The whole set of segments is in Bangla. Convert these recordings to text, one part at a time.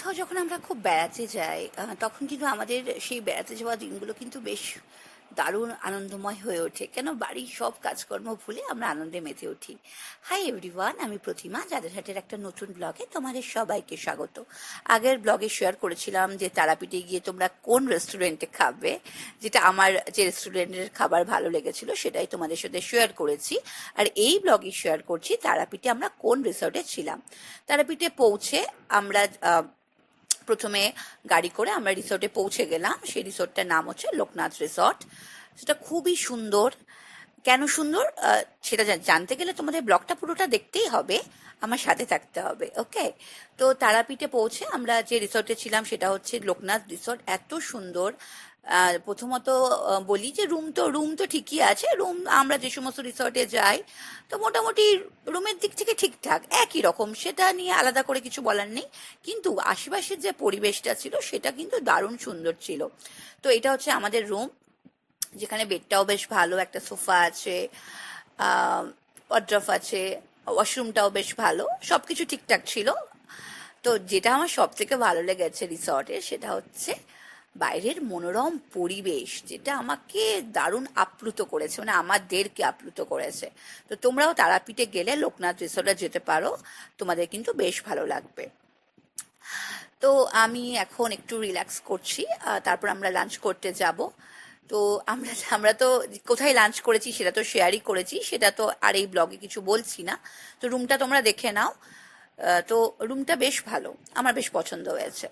কোথাও যখন আমরা খুব বেড়াতে যাই তখন কিন্তু আমাদের সেই বেড়াতে যাওয়া দিনগুলো কিন্তু বেশ দারুণ আনন্দময় হয়ে ওঠে, কেন বাড়ির সব কাজকর্ম ভুলে আমরা আনন্দে মেতে উঠি। হাই এভরিওয়ান, আমি প্রতিমা যাদুরহাটের একটা নতুন ব্লগে তোমাদের সবাইকে স্বাগত। আগের ব্লগে শেয়ার করেছিলাম যে তারাপীঠে গিয়ে তোমরা কোন রেস্টুরেন্টে খাবে, যেটা আমার যে রেস্টুরেন্টের খাবার ভালো লেগেছিল সেটাই তোমাদের সাথে শেয়ার করেছি। আর এই ব্লগে শেয়ার করছি তারাপীঠে আমরা কোন রিসর্টে ছিলাম। তারাপীঠে পৌঁছে আমরা প্রথমে গাড়ি করে আমরা রিসর্টে পৌঁছে গেলাম। সেই রিসর্টটার নাম হচ্ছে লোকনাথ রিসর্ট। সেটা খুবই সুন্দর। কেন সুন্দর সেটা জানতে গেলে তোমাদের ব্লগটা পুরোটা দেখতেই হবে, আমার সাথে থাকতে হবে। ওকে, তো তারাপীঠে পৌঁছে আমরা যে রিসর্টে ছিলাম সেটা হচ্ছে লোকনাথ রিসর্ট। এত সুন্দর। প্রথমত বলি যে রুম তো ঠিকই আছে। রুম আমরা যে সমস্ত রিসর্টে যাই তো মোটামুটি রুমের দিক থেকে ঠিকঠাক একই রকম, সেটা নিয়ে আলাদা করে কিছু বলার নেই। কিন্তু আশেপাশের যে পরিবেশটা ছিল সেটা কিন্তু দারুণ সুন্দর ছিল। তো এটা হচ্ছে আমাদের রুম, যেখানে বেডটাও বেশ ভালো, একটা সোফা আছে, ওয়ার্ড্রপ আছে, ওয়াশরুমটাও বেশ ভালো, সবকিছু ঠিকঠাক ছিল। তো যেটা আমার সব থেকে ভালো লেগেছে রিসর্টে সেটা হচ্ছে বাইরের মনোরম পরিবেশ, যেটা আমাকে দারুণ আপ্লুত করেছে, মানে আমাদেরকে আপ্লুত করেছে। তো তোমরাও তারাপীঠে গেলে লোকনাথ রিসর্টে যেতে পারো, তোমাদের কিন্তু বেশ ভালো লাগবে। তো আমি এখন একটু রিল্যাক্স করছি, তারপর আমরা লাঞ্চ করতে যাব। তো আমরা আমরা তো কোথায় লাঞ্চ করেছি সেটা তো শেয়ারই করেছি, সেটা তো আর এই ব্লগে কিছু বলছি না। তো রুমটা তোমরা দেখে নাও। তো রুমটা বেশ ভালো, আমার বেশ পছন্দ হয়েছে।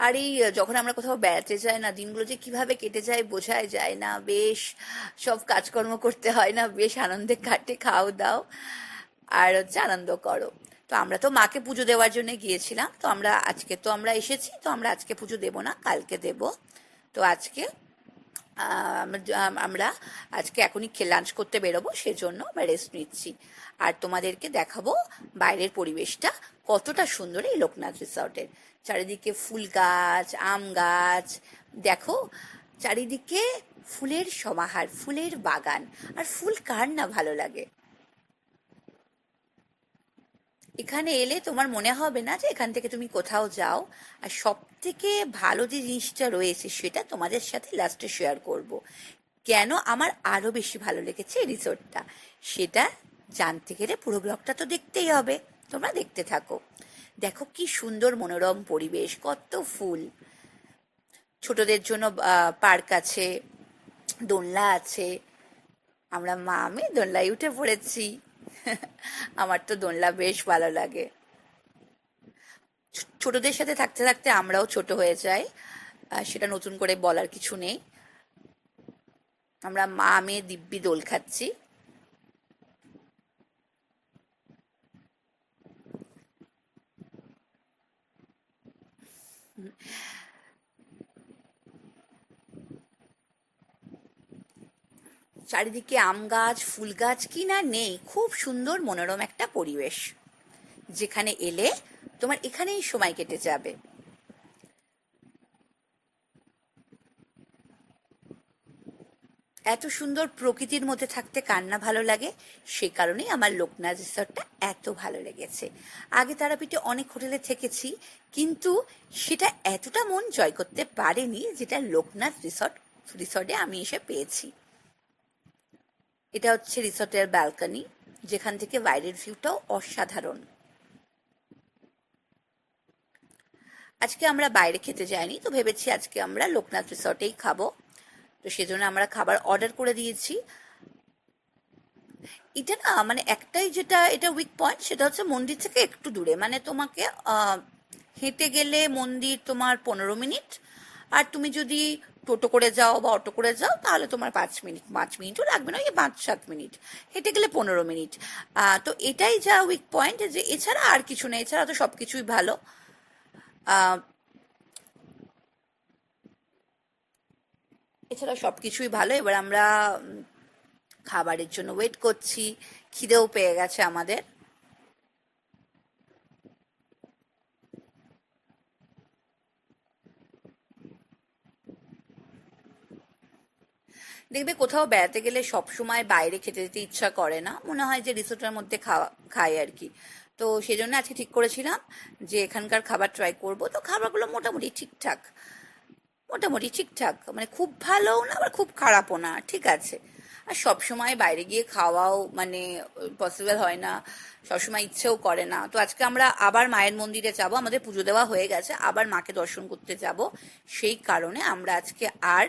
আর এই যখন আমরা কোথাও বেড়াতে যাই না, দিনগুলো যে কিভাবে কেটে যায় বোঝাই যায় না। বেশ সব কাজকর্ম করতে হয় না, বেশ আনন্দে কাটে, খাও দাও আর হচ্ছে আনন্দ করো। তো আমরা তো মাকে পুজো দেওয়ার জন্য গিয়েছিলাম, তো আমরা এসেছি, তো আমরা আজকে পুজো দেব না, কালকে দেব। তো আজকে আমরা আজকে এখনই লাঞ্চ করতে বেরোবো, সেজন্য আমরা রেস্ট নিচ্ছি। আর তোমাদেরকে দেখাবো বাইরের পরিবেশটা কতটা সুন্দর এই লোকনাথ রিসর্টের। চারিদিকে ফুল গাছ, আম গাছ, দেখো চারিদিকে ফুলের সমাহার, ফুলের বাগান। আর ফুল কার না ভালো লাগে। এখানে এলে তোমার মনে হবে না যে এখান থেকে তুমি কোথাও যাও। আর সব থেকে ভালো যে জিনিসটা রয়েছে সেটা তোমাদের সাথে লাস্টে শেয়ার করব। কেন আমার আরো বেশি ভালো লেগেছে এই রিসোর্টটা, সেটা জানতে গেলে পুরো ব্লগটা তো দেখতেই হবে। তোমরা দেখতে থাকো। দেখো কি সুন্দর মনোরম পরিবেশ, কত ফুল। ছোটদের জন্য পার্ক আছে, দোলনা আছে। আমরা মা আমি দোলনায় উঠে পড়েছি। আমার তো দোলনা বেশ ভালো লাগে। ছোটদের সাথে থাকতে থাকতে আমরাও ছোট হয়ে যাই, সেটা নতুন করে বলার কিছু নেই। আমরা মা মেয়ে দিব্যি দোল খাচ্ছি। চারিদিকে আম গাছ, ফুল গাছ, কি না নেই। খুব সুন্দর মনোরম একটা পরিবেশ, যেখানে এলে তোমার এখানেই সময় কেটে যাবে। এত সুন্দর প্রকৃতির মধ্যে থাকতে কার না ভালো লাগে। সে কারণেই আমার লোকনাথ রিসর্টটা এত ভালো লেগেছে। আগে তারাপীঠে অনেক হোটেলে থেকেছি, কিন্তু সেটা এতটা মন জয় করতে পারেনি যেটা লোকনাথ রিসর্টে আমি এসে পেয়েছি। এটা হচ্ছে রিসর্টের ব্যালকনি, যেখান থেকে বাইরের ভিউটাও অসাধারণ। আজকে আমরা বাইরে খেতে যাইনি, তো ভেবেছি আজকে আমরা লোকনাথ রিসর্টেই খাবো। তো সেজন্য আমরা খাবার অর্ডার করে দিয়েছি। এটা না মানে একটাই, যেটা এটা উইক পয়েন্ট সেটা হচ্ছে মন্দির থেকে একটু দূরে, মানে তোমাকে হেঁটে গেলে মন্দির তোমার 15 মিনিট। আর তুমি যদি টোটো করে যাও বা অটো করে যাও তাহলে তোমার 5 মিনিট, 5 মিনিটও লাগবে না, ওই 5-7 মিনিট। হেঁটে গেলে 15 মিনিট। তো এটাই যা উইক পয়েন্ট, যে এছাড়া আর কিছু নেই, এছাড়া তো সব কিছুই ভালো। এছাড়া সব কিছুই ভালো। এবার আমরা খাবারের জন্য ওয়েট করছি, খিদেও পেয়ে গেছে আমাদের। দেখবে কোথাও বেড়াতে গেলে সব সময় বাইরে খেতে যেতে ইচ্ছা করে না, মনে হয় যে রিসোর্টের মধ্যে খাই আর কি। তো সেই জন্য আজকে ঠিক করেছিলাম যে এখানকার খাবার ট্রাই করব। তো খাবারগুলো মোটামুটি ঠিকঠাক, মোটামুটি ঠিকঠাক, মানে খুব ভালোও না আবার খুব খারাপও না, ঠিক আছে। আর সব সময় বাইরে গিয়ে খাওয়াও মানে পসিবল হয় না, সবসময় ইচ্ছেও করে না। তো আজকে আমরা আবার মায়ের মন্দিরে যাব, আমাদের পুজো দেওয়া হয়ে গেছে, আবার মাকে দর্শন করতে যাব। সেই কারণে আমরা আজকে আর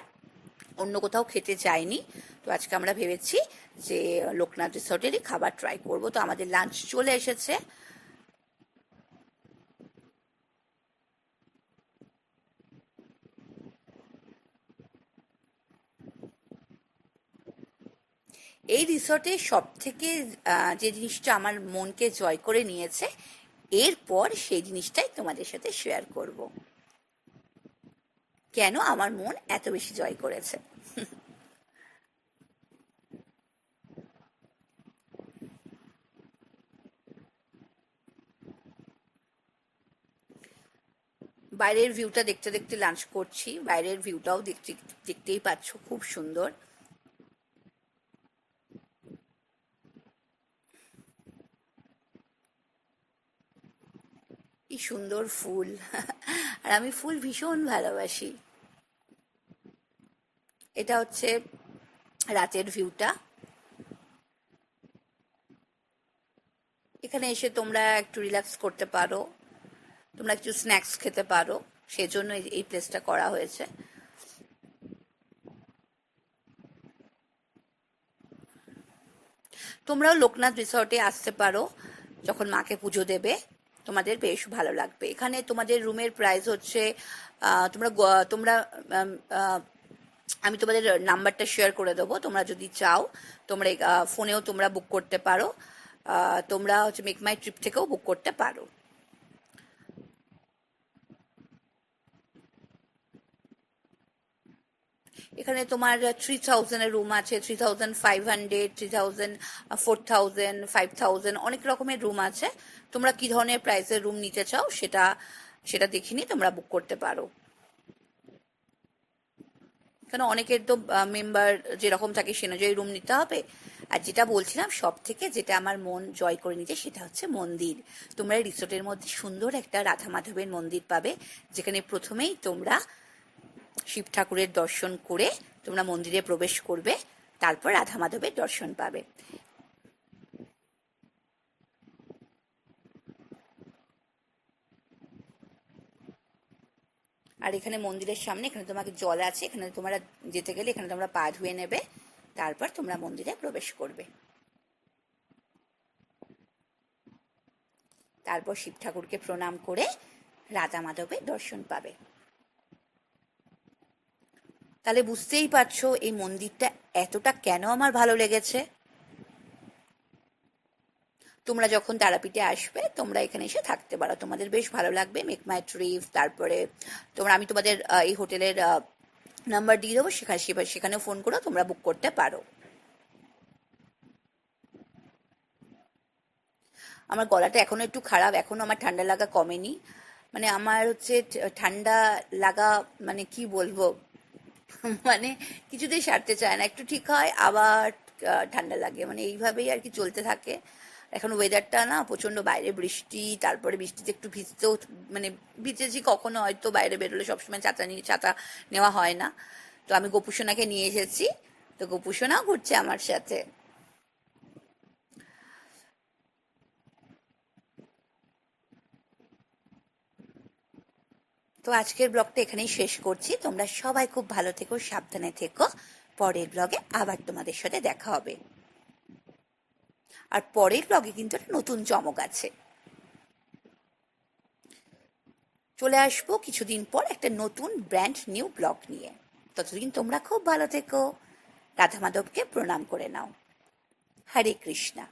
অন্য কোথাও খেতে যাইনি। তো আজকে আমরা ভেবেছি যে লোকনাথ রিসর্টেরই খাবার ট্রাই করব। তো আমাদের লাঞ্চ চলে এসেছে। এই রিসর্টে সব থেকে যে জিনিসটা আমার মনকে জয় করে নিয়েছে, এরপর সেই জিনিসটাই তোমাদের সাথে শেয়ার করব, কেন আমার মন এত বেশি জয় করেছে। বাইরের ভিউটা দেখতে দেখতে লাঞ্চ করছি, বাইরের ভিউটাও দেখতেই পাচ্ছ, খুব সুন্দর। কি সুন্দর ফুল আর আমি ফুল ভীষণ ভালোবাসি। এটা হচ্ছে রাতের ভিউটা। এখানে এসে তোমরা একটু রিল্যাক্স করতে পারো, তোমরা একটু স্ন্যাক্স খেতে পারো, সেজন্য এই প্লেসটা করা হয়েছে। তোমরাও লোকনাথ রিসর্টে আসতে পারো যখন মাকে পুজো দেবে, তোমাদের বেশ ভালো লাগবে। এখানে তোমাদের রুমের প্রাইস হচ্ছে তোমরা আমি তোমাদের নাম্বারটা শেয়ার করে দেবো, তোমরা যদি চাও তোমরা ফোনেও তোমরা বুক করতে পারো, তোমরা হচ্ছে মেক মাই ট্রিপ থেকেও বুক করতে পারো। এখানে তোমার 3000-এর রুম আছে, 3500, 3000, 4000, 5000, অনেক রকমের রুম আছে। তোমরা কি ধরনের প্রাইসের রুম নিতে চাও সেটা সেটা দেখে নিয়ে তোমরা বুক করতে পারো। কেন অনেকের তো মেম্বার যেরকম থাকে সে অনুযায়ী রুম নিতে হবে। আর যেটা বলছিলাম, সব থেকে যেটা আমার মন জয় করে নিতে সেটা হচ্ছে মন্দির। তোমরা রিসোর্টের মধ্যে সুন্দর একটা রাধা মাধবের মন্দির পাবে, যেখানে প্রথমেই তোমরা শিব ঠাকুরের দর্শন করে তোমরা মন্দিরে প্রবেশ করবে, তারপর রাধা মাধবের দর্শন পাবে। আর এখানে মন্দিরের সামনে এখানে তোমাকে জল আছে, এখানে তোমরা যেতে গেলে এখানে তোমরা পা ধুয়ে নেবে, তারপর তোমরা মন্দিরে প্রবেশ করবে। তারপর শিব ঠাকুরকে প্রণাম করে রাধা মাধবের দর্শন পাবে। তাহলে বুঝতেই পারছো এই মন্দিরটা এতটা কেন আমার ভালো লেগেছে। তোমরা যখন তারাপীঠে আসবে তোমরা এখানে এসে থাকতে পারো, তোমাদের বেশ ভালো লাগবে। মেক মাই ট্রিপ, তারপরে আমি তোমাদের এই হোটেলের নাম্বার দিয়ে দেবো, সেখানেও ফোন করে তোমরা বুক করতে পারো। আমার গলাটা এখনো একটু খারাপ, এখনো আমার ঠান্ডা লাগা কমেনি। মানে আমার হচ্ছে ঠান্ডা লাগা, মানে কি বলবো মানে কিছুতেই সারতে চায় না, একটু ঠিক হয় আবার ঠান্ডা লাগে, মানে এইভাবেই আর কি চলতে থাকে। এখন ওয়েদারটা না প্রচন্ড, বাইরে বৃষ্টি, তারপরে বৃষ্টিতে একটু ভিজতেও, মানে ভিজেছি কখনো, হয়তো বাইরে বেরোলে সবসময় ছাতা নেওয়া হয় না। তো আমি গোপুসোনাকে নিয়ে এসেছি, তো গোপুসোনাও ঘুরছে আমার সাথে। তো আজকের ব্লগটা এখানেই শেষ করছি, তোমরা সবাই খুব ভালো থেকো, সাবধানে থেকো। পরের ব্লগে আবার তোমাদের সাথে দেখা হবে। আর পরের ব্লগে কিন্তু একটা নতুন চমক আছে, চলে আসবো কিছুদিন পর একটা নতুন ব্র্যান্ড নিউ ব্লগ নিয়ে। ততদিন তোমরা খুব ভালো থেকো, রাধা মাধবকে প্রণাম করে নাও। হরে কৃষ্ণা।